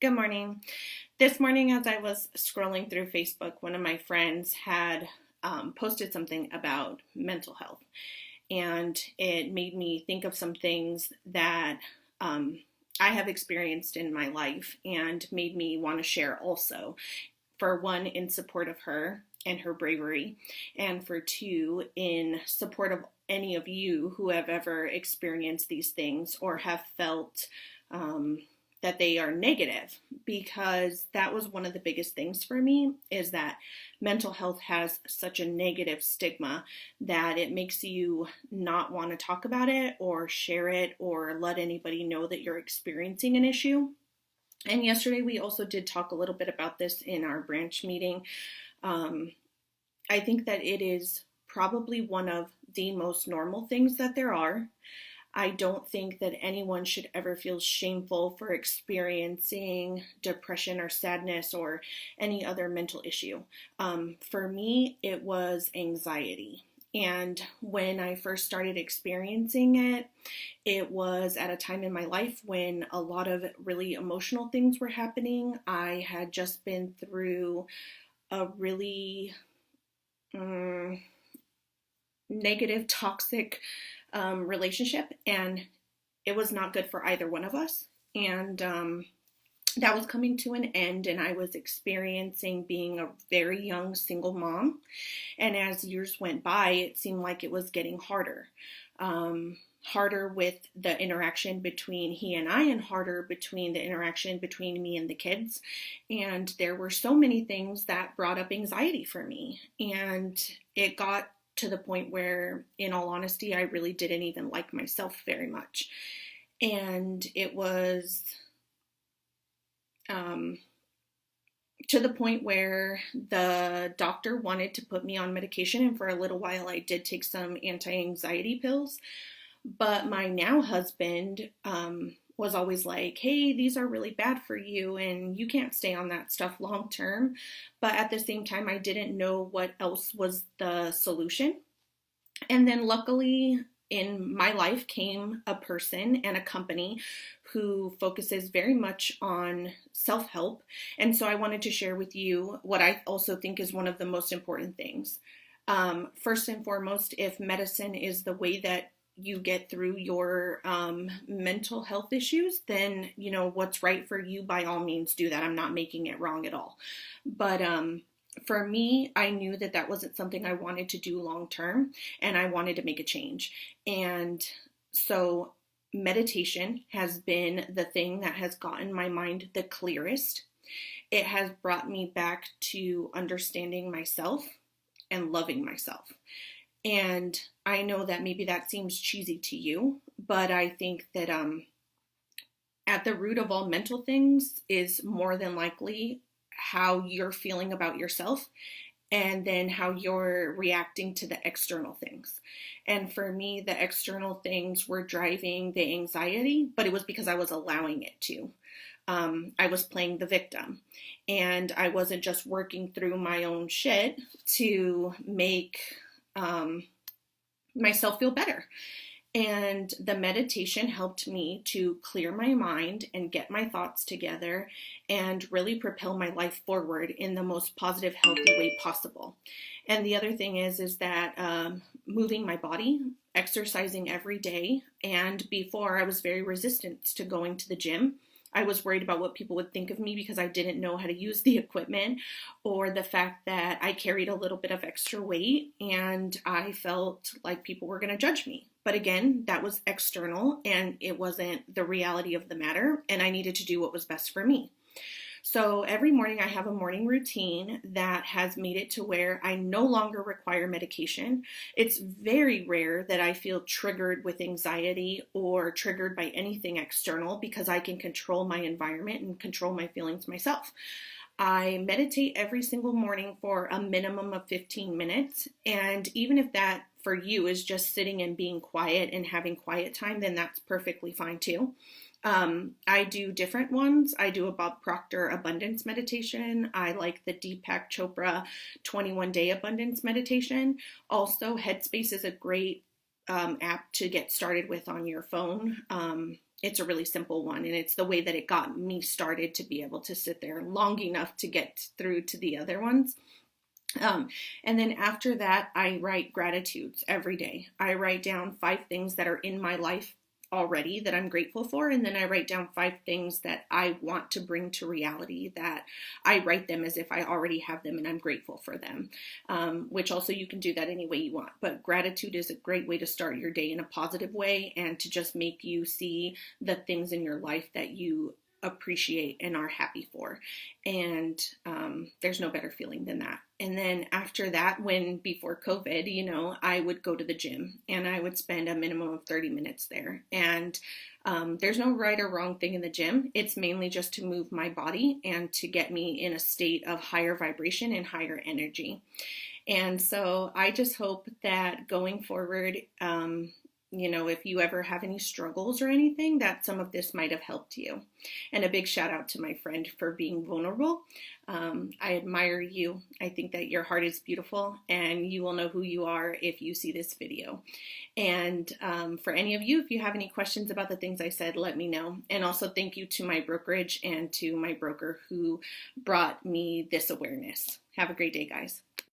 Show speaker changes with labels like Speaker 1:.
Speaker 1: Good morning. This morning, as I was scrolling through Facebook, one of my friends had posted something about mental health, and it made me think of some things that I have experienced in my life and made me want to share also. For one, in support of her and her bravery, and for two, in support of any of you who have ever experienced these things or have felt um, that they are negative, because that was one of the biggest things for me, is that mental health has such a negative stigma that it makes you not want to talk about it or share it or let anybody know that you're experiencing an issue. And yesterday we also did talk a little bit about this in our branch meeting. um, I think that it is probably one of the most normal things that there are. I don't think that anyone should ever feel shameful for experiencing depression or sadness or any other mental issue. For me, it was anxiety. And when I first started experiencing it, it was at a time in my life when a lot of really emotional things were happening. I had just been through a really negative, toxic relationship, and it was not good for either one of us. And that was coming to an end, and I was experiencing being a very young single mom. And as years went by, it seemed like it was getting harder. Harder with the interaction between he and I, and harder between the interaction between me and the kids. And there were so many things that brought up anxiety for me. And it got to the point where, in all honesty, I really didn't even like myself very much. And it was to the point where the doctor wanted to put me on medication. And for a little while, I did take some anti-anxiety pills. But my now husband was always like, hey, these are really bad for you and you can't stay on that stuff long term. But at the same time, I didn't know what else was the solution. And then luckily, in my life came a person and a company who focuses very much on self-help. And so I wanted to share with you what I also think is one of the most important things. First and foremost, if medicine is the way that you get through your mental health issues, then what's right for you, by all means do that. I'm not making it wrong at all. But for me, I knew that that wasn't something I wanted to do long term, and I wanted to make a change. And so meditation has been the thing that has gotten my mind the clearest. It has brought me back to understanding myself and loving myself. And I know that maybe that seems cheesy to you, but I think that at the root of all mental things is more than likely how you're feeling about yourself, and then how you're reacting to the external things. And for me, the external things were driving the anxiety, but it was because I was allowing it to. I was playing the victim, and I wasn't just working through my own shit to make myself feel better. And the meditation helped me to clear my mind and get my thoughts together and really propel my life forward in the most positive, healthy way possible. And the other thing is that moving my body, exercising every day. And before, I was very resistant to going to the gym. I was worried about what people would think of me because I didn't know how to use the equipment, or the fact that I carried a little bit of extra weight and I felt like people were going to judge me. But again, that was external and it wasn't the reality of the matter, and I needed to do what was best for me. So every morning I have a morning routine that has made it to where I no longer require medication. It's very rare that I feel triggered with anxiety or triggered by anything external, because I can control my environment and control my feelings myself. I meditate every single morning for a minimum of 15 minutes. And even if that for you is just sitting and being quiet and having quiet time, then that's perfectly fine too. I do different ones. I do a Bob Proctor abundance meditation. I like the Deepak Chopra 21-day abundance meditation. Also, Headspace is a great app to get started with on your phone. it's a really simple one, and it's the way that it got me started to be able to sit there long enough to get through to the other ones. Um, and then after that, I write gratitudes every day. I write down 5 things that are in my life already that I'm grateful for. And then I write down 5 things that I want to bring to reality, that I write them as if I already have them and I'm grateful for them, which also you can do that any way you want. But gratitude is a great way to start your day in a positive way and to just make you see the things in your life that you appreciate and are happy for. And there's no better feeling than that. And then after that, before COVID, I would go to the gym and I would spend a minimum of 30 minutes there. And there's no right or wrong thing in the gym. It's mainly just to move my body and to get me in a state of higher vibration and higher energy. And so I just hope that going forward, if you ever have any struggles or anything, that some of this might have helped you. And a big shout out to my friend for being vulnerable. I admire you. I think that your heart is beautiful, and you will know who you are if you see this video. And for any of you, if you have any questions about the things I said, let me know. And also thank you to my brokerage and to my broker who brought me this awareness. Have a great day, guys.